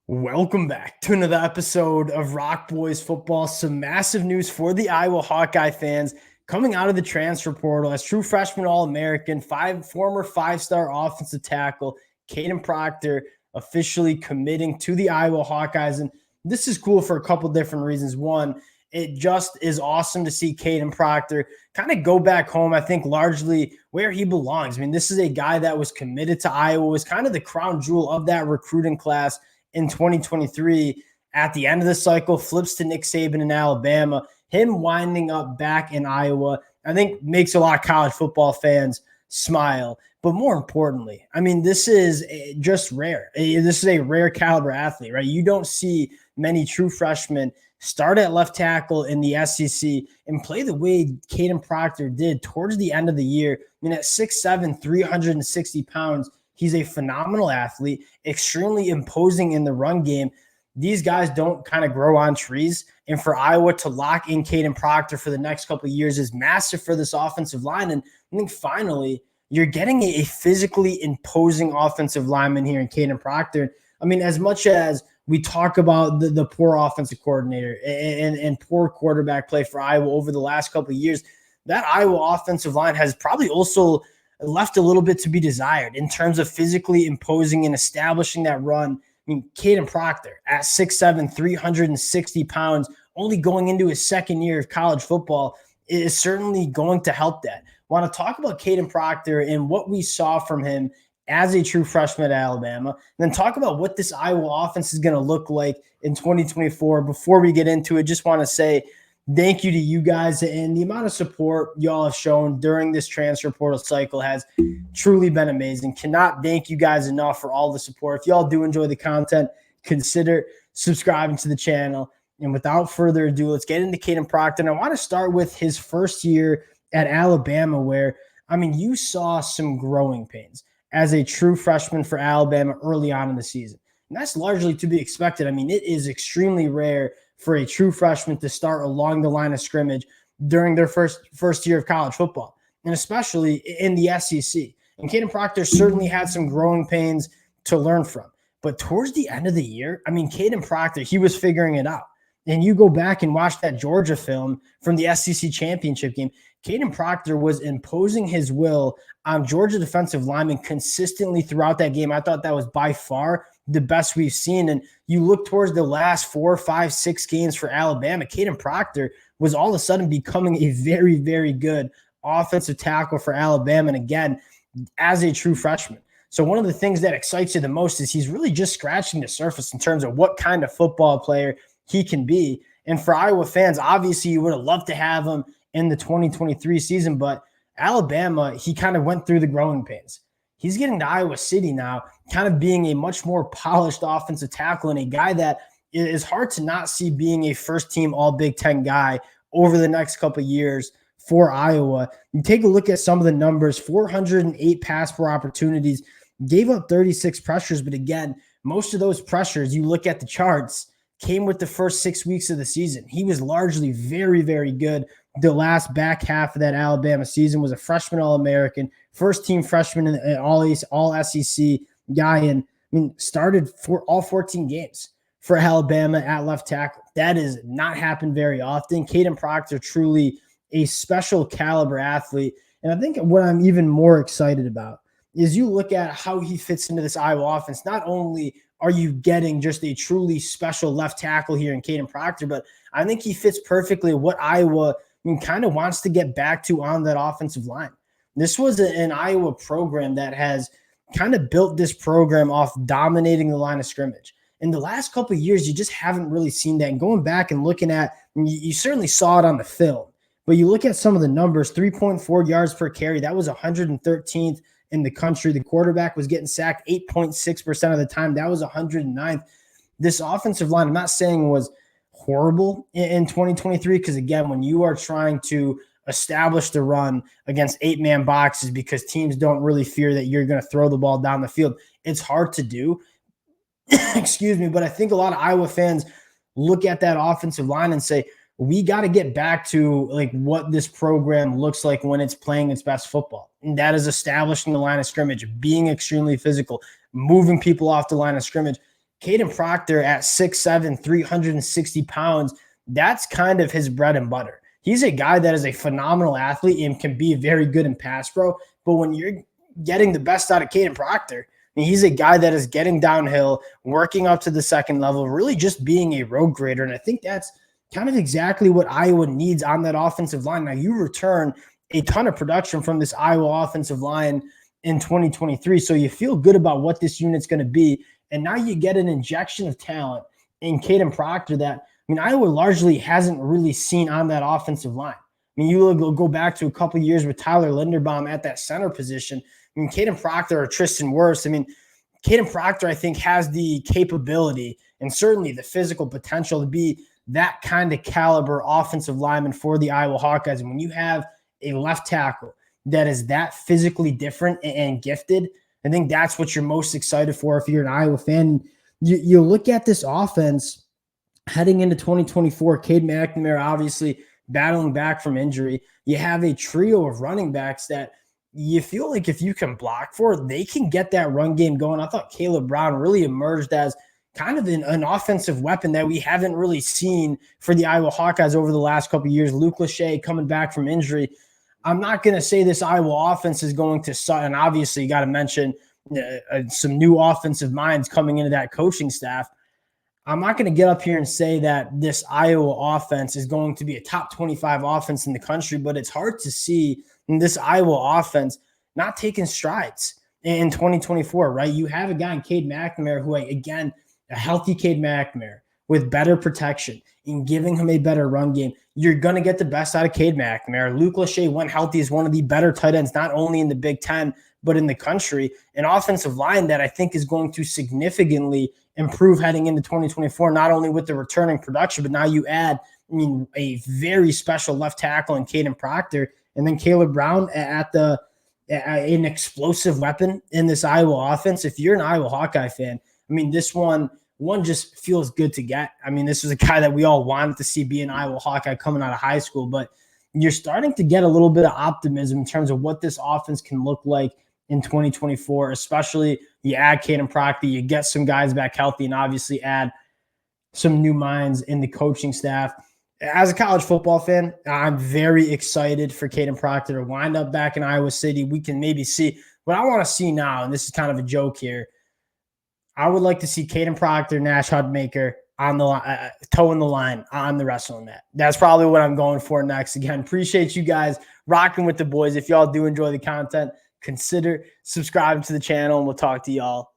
Welcome back to another episode of Rock Boys Football. Some massive news for the Iowa Hawkeye fans coming out of the transfer portal as true freshman All-American, former five-star offensive tackle, Kadyn Proctor, officially committing to the Iowa Hawkeyes. And this is cool for a couple different reasons. One, it just is awesome to see Kadyn Proctor kind of go back home, I think largely where he belongs. I mean, this is a guy that was committed to Iowa, was kind of the crown jewel of that recruiting class in 2023. At the end of the cycle, flips to Nick Saban in Alabama. Him winding up back in Iowa, I think makes a lot of college football fans smile. But more importantly, I mean, this is just rare. This is a rare caliber athlete, right? You don't see many true freshmen start at left tackle in the SEC and play the way Kadyn Proctor did towards the end of the year. I mean, at 6'7", 360 pounds, he's a phenomenal athlete, extremely imposing in the run game. These guys don't kind of grow on trees. And for Iowa to lock in Kadyn Proctor for the next couple of years is massive for this offensive line. And I think finally you're getting a physically imposing offensive lineman here in Kadyn Proctor. I mean, as much as we talk about the poor offensive coordinator and poor quarterback play for Iowa over the last couple of years, that Iowa offensive line has probably also left a little bit to be desired in terms of physically imposing and establishing that run. I mean, Kadyn Proctor at 6'7", 360 pounds, only going into his second year of college football, is certainly going to help that. Want to talk about Kadyn Proctor and what we saw from him as a true freshman at Alabama, and then talk about what this Iowa offense is going to look like in 2024. Before we get into it, just want to say thank you to you guys, and the amount of support y'all have shown during this transfer portal cycle has truly been amazing. Cannot thank you guys enough for all the support. If y'all do enjoy the content, consider subscribing to the channel. And without further ado, let's get into Kadyn Proctor. And I want to start with his first year at Alabama, where, I mean, you saw some growing pains as a true freshman for Alabama early on in the season. And that's largely to be expected. I mean, it is extremely rare for a true freshman to start along the line of scrimmage during their first year of college football, and especially in the SEC. And Kadyn Proctor certainly had some growing pains to learn from. But towards the end of the year, I mean, Kadyn Proctor, he was figuring it out. And you go back and watch that Georgia film from the SEC championship game, Kadyn Proctor was imposing his will on Georgia defensive linemen consistently throughout that game. I thought that was by far the best we've seen. And you look towards the last 4, 5, 6 games for Alabama, Kadyn Proctor was all of a sudden becoming a very, very good offensive tackle for Alabama. And again, as a true freshman. So one of the things that excites you the most is he's really just scratching the surface in terms of what kind of football player he can be. And for Iowa fans, obviously you would have loved to have him in the 2023 season, but Alabama, he kind of went through the growing pains. He's getting to Iowa City now, kind of being a much more polished offensive tackle and a guy that is hard to not see being a first-team All-Big Ten guy over the next couple of years for Iowa. You take a look at some of the numbers, 408 pass per opportunities, gave up 36 pressures, but again, most of those pressures, you look at the charts, came with the first 6 weeks of the season. He was largely very, very good. The last back half of that Alabama season was a freshman All-American, first-team freshman in all SEC guy, and I mean, started for all 14 games for Alabama at left tackle. That has not happened very often. Kadyn Proctor, truly a special caliber athlete. And I think what I'm even more excited about is you look at how he fits into this Iowa offense. Not only are you getting just a truly special left tackle here in Kadyn Proctor, but I think he fits perfectly what Iowa kind of wants to get back to on that offensive line. This was an Iowa program that has kind of built this program off dominating the line of scrimmage. In the last couple of years, you just haven't really seen that. And going back and looking at, you certainly saw it on the film, but you look at some of the numbers, 3.4 yards per carry, that was 113th in the country. The quarterback was getting sacked 8.6% of the time. That was 109th. This offensive line, I'm not saying was horrible in 2023, because again, when you are trying to establish the run against 8-man boxes because teams don't really fear that you're going to throw the ball down the field, it's hard to do. Excuse me, but I think a lot of Iowa fans look at that offensive line and say, we got to get back to like what this program looks like when it's playing its best football. And that is establishing the line of scrimmage, being extremely physical, moving people off the line of scrimmage. Kadyn Proctor at 6'7", 360 pounds, that's kind of his bread and butter. He's a guy that is a phenomenal athlete and can be very good in pass pro. But when you're getting the best out of Kadyn Proctor, I mean, he's a guy that is getting downhill, working up to the second level, really just being a road grader. And I think that's kind of exactly what Iowa needs on that offensive line. Now, you return a ton of production from this Iowa offensive line in 2023, so you feel good about what this unit's going to be. And now you get an injection of talent in Kadyn Proctor that, I mean, Iowa largely hasn't really seen on that offensive line. I mean, you go back to a couple of years with Tyler Linderbaum at that center position. I mean, Kadyn Proctor or Tristan Wirfs, I mean, Kadyn Proctor, I think, has the capability and certainly the physical potential to be that kind of caliber offensive lineman for the Iowa Hawkeyes. And when you have a left tackle that is that physically different and gifted, I think that's what you're most excited for if you're an Iowa fan. You look at this offense heading into 2024, Cade McNamara obviously battling back from injury. You have a trio of running backs that you feel like if you can block for, they can get that run game going. I thought Caleb Brown really emerged as kind of an offensive weapon that we haven't really seen for the Iowa Hawkeyes over the last couple of years. Luke Lachey coming back from injury. I'm not going to say this Iowa offense is going to suck. And obviously, you got to mention some new offensive minds coming into that coaching staff. I'm not going to get up here and say that this Iowa offense is going to be a top 25 offense in the country, but it's hard to see this Iowa offense not taking strides in 2024, right? You have a guy in Cade McNamara who, again, a healthy Cade McNamara with better protection and giving him a better run game. You're going to get the best out of Cade McNamara. Luke Lachey, when healthy, is one of the better tight ends, not only in the Big Ten, but in the country. An offensive line that I think is going to significantly improve heading into 2024, not only with the returning production, but now you add, I mean, a very special left tackle in Kadyn Proctor, and then Caleb Brown at an explosive weapon in this Iowa offense. If you're an Iowa Hawkeye fan, I mean, this one just feels good to get. I mean, this was a guy that we all wanted to see be an Iowa Hawkeye coming out of high school, but you're starting to get a little bit of optimism in terms of what this offense can look like in 2024, especially you add Kadyn Proctor, you get some guys back healthy, and obviously add some new minds in the coaching staff. As a college football fan, I'm very excited for Kadyn Proctor to wind up back in Iowa City. We can maybe see what I want to see now, and this is kind of a joke here. I would like to see Kadyn Proctor, Nash Hudmaker on the toeing the line on the wrestling mat. That's probably what I'm going for next. Again, appreciate you guys rocking with the boys. If y'all do enjoy the content, consider subscribing to the channel, and we'll talk to y'all later.